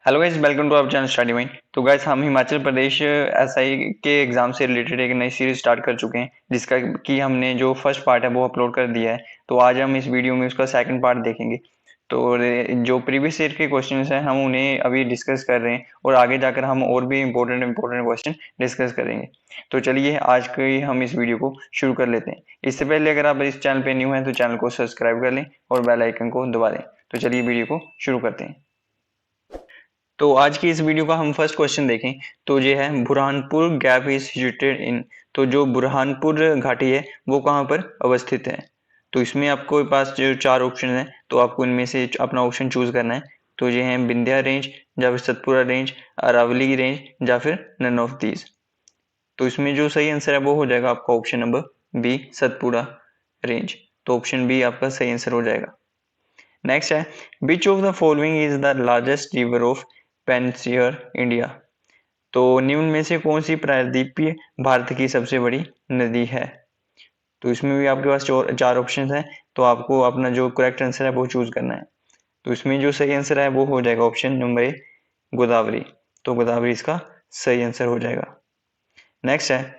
Hello guys, welcome to our channel study mind. तो guys, हम Himachal Pradesh SI के exam से रिलेटेड एक नई सीरीज स्टार्ट कर चुके हैं, जिसका कि हमने जो फर्स्ट पार्ट है वो अपलोड कर दिया है। तो आज हम इस वीडियो में उसका सेकंड पार्ट देखेंगे। तो जो प्रीवियस ईयर के क्वेश्चंस हैं हम उन्हें अभी डिस्कस कर रहे हैं और आगे जाकर हम और भी इंपॉर्टेंट क्वेश्चन डिस्कस करेंगे। तो चलिए आज के हम इस वीडियो को शुरू कर लेते हैं। इससे पहले अगर आप इस चैनल पे न्यू हैं तो चैनल को सब्सक्राइब कर लें और बेल आइकन को दबा दें। तो चलिए वीडियो को शुरू करते हैं। तो आज की इस वीडियो का हम फर्स्ट क्वेश्चन देखें तो ये है Burhanpur gap is situated in. तो जो बुरहानपुर घाटी है वो कहाँ पर अवस्थित है। तो इसमें आपको पास जो चार ऑप्शन है तो आपको इनमें से अपना ऑप्शन चूज करना है। तो ये है विंध्या रेंज या फिर सतपुरा रेंज, अरावली रेंज या फिर नन ऑफ दीज। तो इसमें जो सही आंसर है वो हो जाएगा आपका option number B, Satpura range. तो ऑप्शन बी आपका सही आंसर हो जाएगा। नेक्स्ट है which of the following is the largest river of peninsular India. तो निम्न में से कौन सी प्रायद्वीपीय भारत की सबसे बड़ी नदी है। तो इसमें भी आपके पास चार ऑप्शन है। तो आपको अपना जो करेक्ट आंसर है वो चूज करना है। तो इसमें जो सही आंसर है वो हो जाएगा ऑप्शन नंबर ए, गोदावरी। तो गोदावरी इसका सही आंसर हो जाएगा। नेक्स्ट है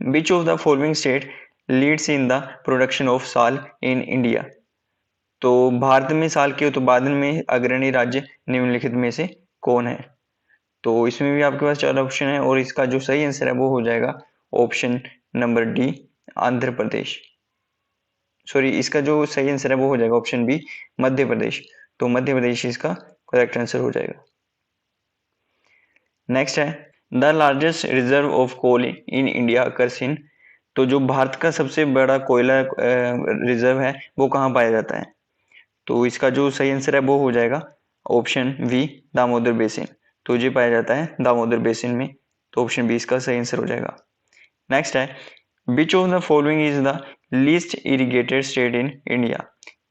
which of the following state leads in the production of साल इन इंडिया। तो भारत में साल के उत्पादन में अग्रणी राज्य निम्नलिखित में से कौन है। तो इसमें भी आपके पास चार ऑप्शन है और इसका जो सही आंसर है वो हो जाएगा option number D, Andhra Pradesh. Sorry, इसका जो सही आंसर है वो हो जाएगा ऑप्शन बी, मध्य प्रदेश। तो मध्य प्रदेश इसका करेक्ट आंसर हो जाएगा। नेक्स्ट है the largest reserve of coal in India occurs in. तो जो भारत का सबसे बड़ा कोयला रिजर्व है वो कहाँ पाया जाता है। तो इसका जो सही आंसर है वो हो जाएगा ऑप्शन वी, दामोदर बेसिन। तो ये पाया जाता है दामोदर बेसिन में। तो ऑप्शन बी इसका सही आंसर हो जाएगा। नेक्स्ट है which of the following is the least irrigated state in India.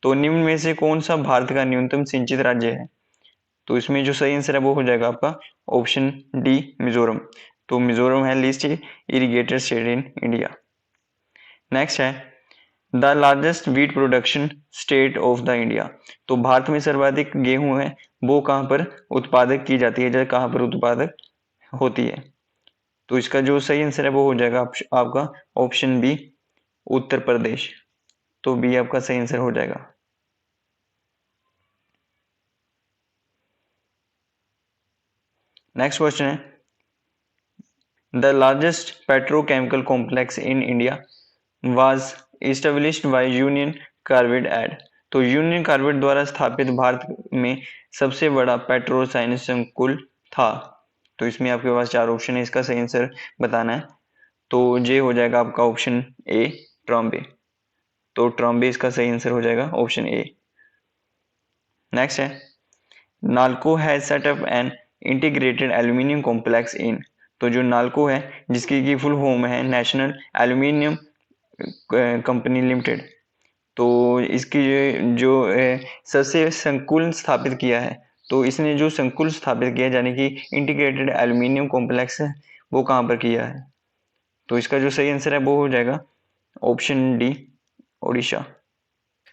तो निम्न में से कौन सा भारत का न्यूनतम सिंचित राज्य है। तो इसमें जो सही आंसर है वो हो जाएगा आपका ऑप्शन डी, मिजोरम। तो मिजोरम है least irrigated state in India. Next है the largest wheat production state of the India. तो भारत में सर्वाधिक गेहूं है वो कहाँ पर उत्पादक की जाती है, जैसे कहाँ पर उत्पादक होती है। तो इसका जो सही आंसर है वो हो जाएगा आपका ऑप्शन बी, उत्तर प्रदेश। तो बी आपका सही आंसर हो जाएगा। नेक्स्ट क्वेश्चन है the largest petrochemical complex in India was established by Union Carbide एड। तो यूनियन कार्बाइड द्वारा स्थापित भारत में सबसे बड़ा पेट्रो रसायन संकुल था। तो इसमें आपके पास चार ऑप्शन है, इसका सही आंसर बताना है। तो ये हो जाएगा आपका ऑप्शन ए, ट्रॉम्बे। तो ट्रॉम्बे इसका सही आंसर हो जाएगा ऑप्शन ए। नेक्स्ट है NALCO has set up an integrated aluminium complex in. तो जो नाल्को है जिसकी की फुल फॉर्म है नेशनल एल्यूमिनियम कंपनी लिमिटेड। तो इसकी जो सबसे संकुल स्थापित किया है। तो इसने जो संकुल स्थापित किया यानी कि इंटीग्रेटेड एल्यूमिनियम कॉम्प्लेक्स है वो कहाँ पर किया है। तो इसका जो सही आंसर है वो हो जाएगा option D, Odisha.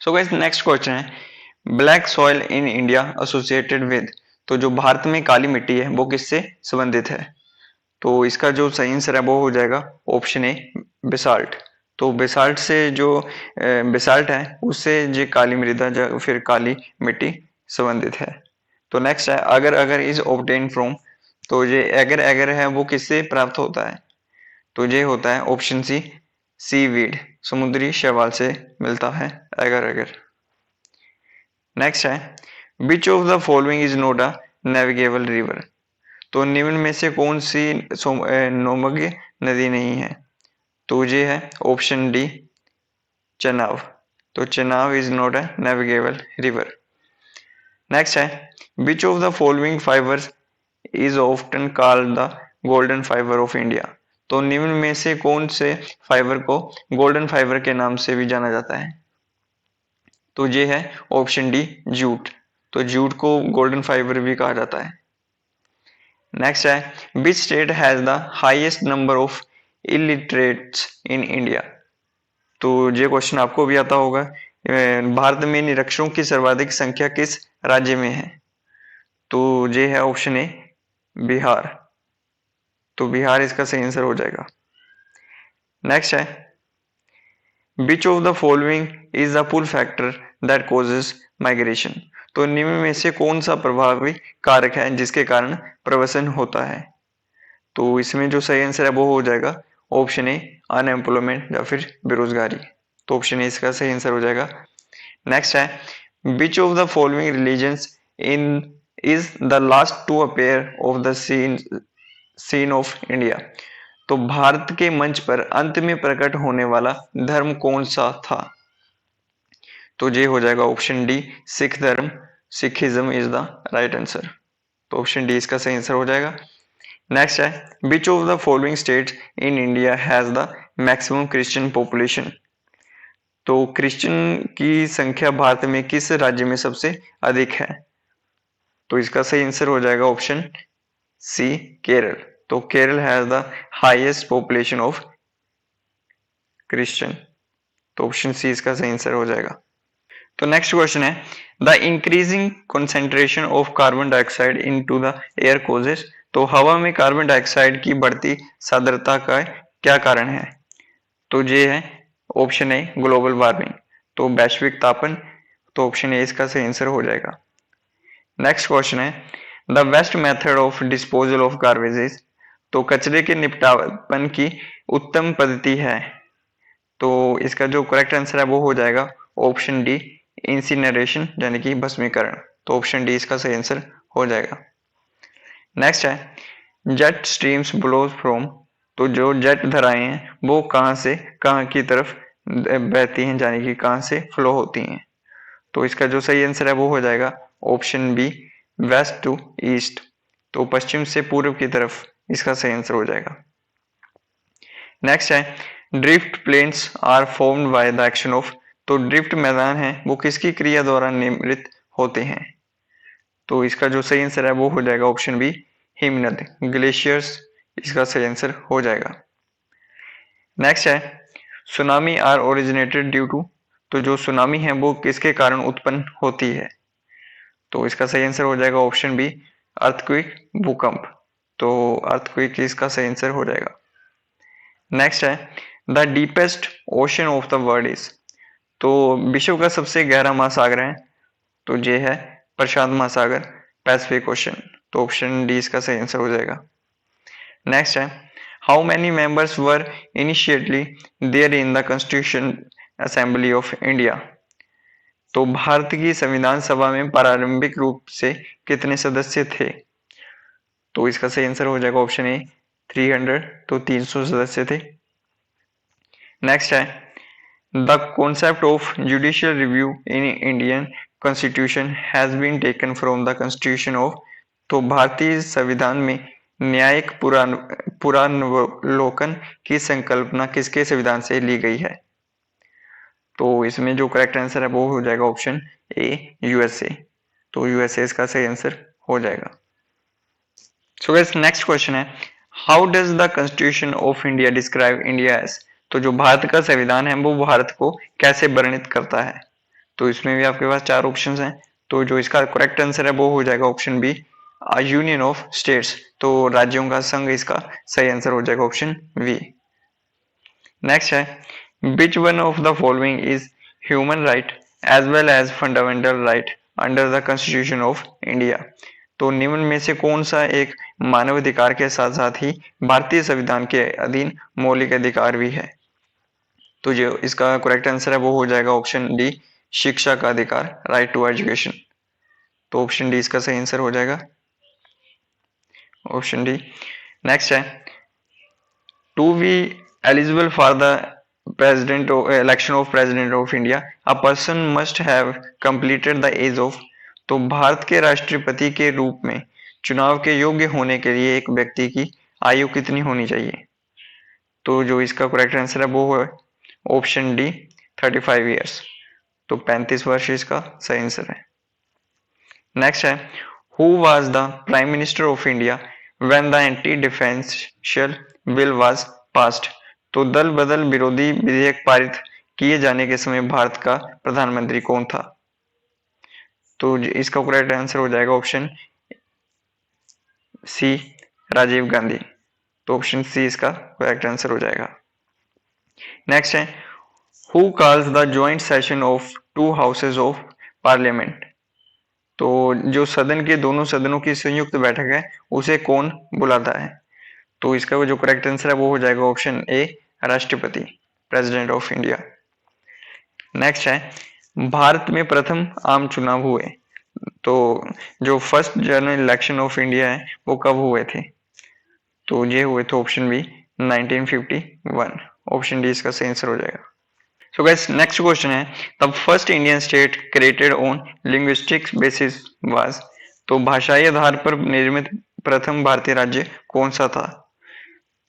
So guys, next question है black soil in India associated with. तो जो भारत में काली मिट्टी है वो किससे संबंधित है। तो इसका जो सही आंसर है वो हो जाएगा ऑप्शन ए, बेसाल्ट। तो बेसाल्ट से जो बेसाल्ट है उससे जो काली मृदा या फिर काली मिट्टी संबंधित है। तो नेक्स्ट है अगर अगर इज ऑब्टेन फ्रॉम। तो ये अगर अगर है वो किससे प्राप्त होता है। तो ये होता है ऑप्शन सी, सीवीड, समुद्री शैवाल से मिलता है अगर अगर। नेक्स्ट है which of the following is not a navigable river. तो निम्न में से कौन सी नौमग्य नदी नहीं है। तो ये है ऑप्शन डी, चेनाब। तो Chenab is not a navigable river. Next है which of the following fibres is often called the golden fibre of India. तो निम्न में से कौन से फाइबर को गोल्डन फाइबर के नाम से भी जाना जाता है। तो ये है ऑप्शन डी, जूट। तो जूट को गोल्डन फाइबर भी कहा जाता है। नेक्स्ट है which state has the highest number of illiterates in India. तो ये क्वेश्चन आपको भी आता होगा। भारत में निरक्षरों की सर्वाधिक संख्या किस राज्य में है। तो ये है ऑप्शन ए बिहार। तो बिहार इसका सही आंसर हो जाएगा। नेक्स्ट है which of the following is the pull factor that causes migration. तो निम्न में से कौन सा प्रभावी कारक है जिसके कारण प्रवसन होता है। तो इसमें जो सही आंसर है वो हो जाएगा ऑप्शन ए अनएम्प्लॉयमेंट या फिर बेरोजगारी। तो ऑप्शन ए इसका सही आंसर हो जाएगा। नेक्स्ट है which of the following religions in is the last to appear of the scene of India. तो भारत के मंच पर अंत में प्रकट होने वाला धर्म कौन सा था। तो ये हो जाएगा ऑप्शन डी सिख धर्म। Sikhism is the right answer. तो ऑप्शन डी इसका सही आंसर हो जाएगा। नेक्स्ट है which of the following states in India has the maximum Christian population. तो क्रिश्चियन की संख्या भारत में किस राज्य में सबसे अधिक है। तो इसका सही आंसर हो जाएगा ऑप्शन सी केरल। तो Kerala has the highest population of Christian. तो ऑप्शन सी इसका सही आंसर हो जाएगा। तो नेक्स्ट क्वेश्चन है the increasing concentration of carbon dioxide into the air causes. तो हवा में कार्बन डाइऑक्साइड की बढ़ती सांद्रता का क्या कारण है। तो ये है ऑप्शन ए ग्लोबल वार्मिंग। तो वैश्विक तापन। तो ऑप्शन ए इसका सही आंसर हो जाएगा। नेक्स्ट क्वेश्चन है the best method of disposal of garbages. तो कचरे के निपटान की उत्तम पद्धति है। तो इसका जो करेक्ट आंसर है वो हो जाएगा ऑप्शन डी इंसिनरेशन यानी कि भस्मीकरण। तो ऑप्शन डी इसका सही आंसर हो जाएगा। नेक्स्ट है जेट स्ट्रीम्स ब्लो फ्रॉम। तो जो जेट धाराएं हैं वो कहां से कहां की तरफ बहती हैं यानी कि कहां से फ्लो होती हैं। तो इसका जो सही आंसर है वो हो जाएगा option B west to east. तो पश्चिम से पूर्व की तरफ इसका सही आंसर हो जाएगा। नेक्स्ट है drift plains are formed by the action of. तो ड्रिफ्ट मैदान है वो किसकी क्रिया द्वारा निर्मित होते हैं। तो इसका जो सही आंसर है वो हो जाएगा ऑप्शन बी हिमनद ग्लेशियर्स। इसका सही आंसर हो जाएगा। नेक्स्ट है tsunami are originated due to. तो जो सुनामी है वो किसके कारण उत्पन्न होती है। तो इसका सही आंसर हो जाएगा ऑप्शन बी अर्थक्वेक भूकंप। तो अर्थक्वेक इसका सही आंसर हो जाएगा। नेक्स्ट है the deepest ocean of the world is. तो विश्व का सबसे गहरा महासागर है। तो ये है प्रशांत महासागर पैसिफिक ओशन। तो ऑप्शन डी इसका सही आंसर हो जाएगा। नेक्स्ट है how many members were initially there in the constituent assembly of India. तो भारत की संविधान सभा में प्रारंभिक रूप से कितने सदस्य थे। तो इसका सही आंसर हो जाएगा ऑप्शन ए 300। तो 300 सदस्य थे। नेक्स्ट है the concept of judicial review in Indian constitution has been taken from the constitution of. तो भारतीय संविधान में न्यायिक पुनरावलोकन की संकल्पना किसके संविधान से ली गई है। तो इसमें जो करेक्ट आंसर है वो हो जाएगा ऑप्शन ए यूएसए। तो यूएसए इसका सही आंसर हो जाएगा। सो गाइस नेक्स्ट क्वेश्चन है how does the constitution of India describe India as. तो जो भारत का संविधान है वो भारत को कैसे वर्णित करता है। तो इसमें भी आपके पास चार ऑप्शंस हैं। तो जो इसका करेक्ट आंसर है वो हो जाएगा option B union of states. तो राज्यों का संघ इसका सही आंसर हो जाएगा ऑप्शन बी। नेक्स्ट है which one of the following is human right as well as fundamental right under the constitution of India. तो निम्न में से कौन सा एक मानव अधिकार के साथ साथ ही भारतीय संविधान के अधीन मौलिक अधिकार भी है। तो जो इसका करेक्ट आंसर है वो हो जाएगा ऑप्शन डी शिक्षा का अधिकार राइट टू एजुकेशन। तो ऑप्शन डी इसका सही आंसर हो जाएगा ऑप्शन डी। नेक्स्ट है टू बी एलिजिबल फॉर द president election of president of India a person must have completed the age of। तो भारत के राष्ट्रपति के रूप में चुनाव के योग्य होने के लिए एक व्यक्ति की आयु कितनी होनी चाहिए। तो जो इसका करेक्ट आंसर है वो है ऑप्शन डी 35 ईयर्स। तो 35 वर्ष इसका सही आंसर है। नेक्स्ट है who was the prime minister of India when the anti differential bill was passed. तो दल बदल विरोधी विधेयक पारित किए जाने के समय भारत का प्रधानमंत्री कौन था। तो इसका करेक्ट आंसर हो जाएगा ऑप्शन सी राजीव गांधी। तो ऑप्शन सी इसका करेक्ट आंसर हो जाएगा। नेक्स्ट है, who calls the joint session of to houses of parliament. तो जो सदन के दोनों सदनों की संयुक्त बैठक है उसे कौन बुलाता है। तो इसका जो करेक्ट आंसर है वो हो जाएगा ऑप्शन ए राष्ट्रपति, प्रेसिडेंट ऑफ इंडिया। नेक्स्ट है, भारत में प्रथम आम चुनाव हुए। तो जो first general election of India है वो कब हुए थे। तो ये हुए थे ऑप्शन बी 1951। ऑप्शन डी इसका सही आंसर हो जाएगा। सो गाइस नेक्स्ट क्वेश्चन है, the first Indian state created on linguistics basis was. तो भाषाई आधार पर निर्मित प्रथम भारतीय राज्य कौन सा था।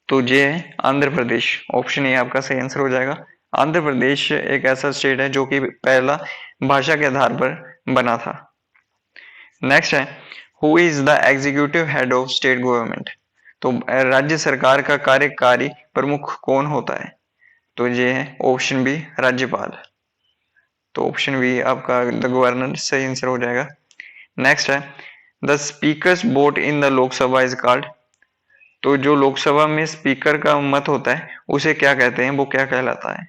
तो ये है आंध्र प्रदेश। ऑप्शन ए आपका सही आंसर हो जाएगा। आंध्र प्रदेश एक ऐसा स्टेट है जो कि पहला भाषा के आधार पर बना था। नेक्स्ट है, who is the executive head of state government. तो राज्य सरकार का कार्यकारी प्रमुख कौन होता है। तो ये है ऑप्शन बी राज्यपाल। तो ऑप्शन बी आपका द गवर्नर सही आंसर हो जाएगा। नेक्स्ट है, the speakers vote in the Lok Sabha is called. तो जो लोकसभा में स्पीकर का मत होता है उसे क्या कहते हैं, वो क्या कहलाता है।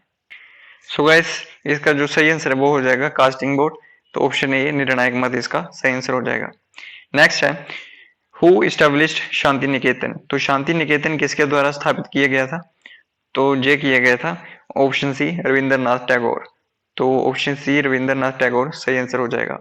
सो गाइस इसका जो सही आंसर है वो हो जाएगा कास्टिंग वोट। तो ऑप्शन ए निर्णायक मत इसका सही आंसर हो जाएगा। नेक्स्ट है, हु इस्टेब्लिश्ड शांति निकेतन। तो शांति निकेतन किसके द्वारा स्थापित किया गया था। तो ये किया गया था ऑप्शन सी रविंद्रनाथ टैगोर। तो ऑप्शन सी रविंद्रनाथ टैगोर सही आंसर हो जाएगा।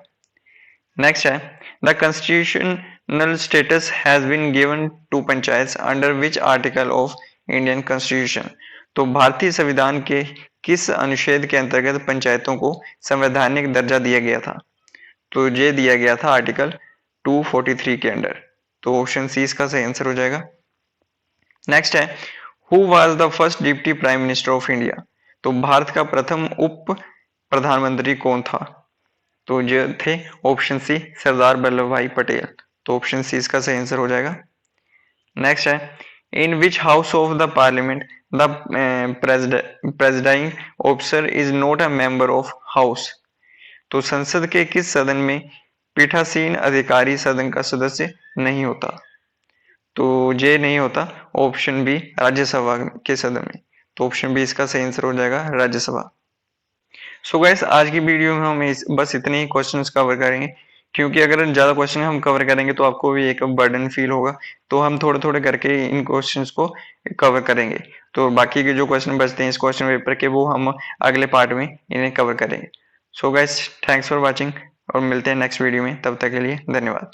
नेक्स्ट है, the constitutional status has been given to panchayat under which article of Indian constitution. तो भारतीय संविधान के किस अनुच्छेद के अंतर्गत पंचायतों को संवैधानिक दर्जा दिया गया था। तो ये दिया गया था आर्टिकल 243 के अंडर। तो ऑप्शन सी इसका सही आंसर हो जाएगा। नेक्स्ट है, who was the first deputy prime minister of India. तो भारत का प्रथम उप प्रधानमंत्री कौन था। तो ये थे ऑप्शन सी सरदार वल्लभ भाई पटेल। तो ऑप्शन सी इसका सही आंसर हो जाएगा। नेक्स्ट है, in which house of the parliament the presiding officer is not a member of house. तो संसद के किस सदन में पीठासीन अधिकारी सदन का सदस्य नहीं होता। तो ये नहीं होता ऑप्शन बी राज्यसभा के सदन में। तो ऑप्शन बी इसका सही आंसर हो जाएगा राज्यसभा। सो गाइस आज की वीडियो में हम बस इतने ही क्वेश्चंस कवर करेंगे, क्योंकि अगर ज्यादा क्वेश्चन हम कवर करेंगे तो आपको भी एक बर्डन फील होगा। तो हम थोड़े थोड़े करके इन क्वेश्चंस को कवर करेंगे। तो बाकी के जो क्वेश्चन बचते हैं इस क्वेश्चन पेपर के वो हम अगले पार्ट में इन्हें कवर करेंगे। So guys thanks for watching और मिलते हैं नेक्स्ट वीडियो में। तब तक के लिए धन्यवाद।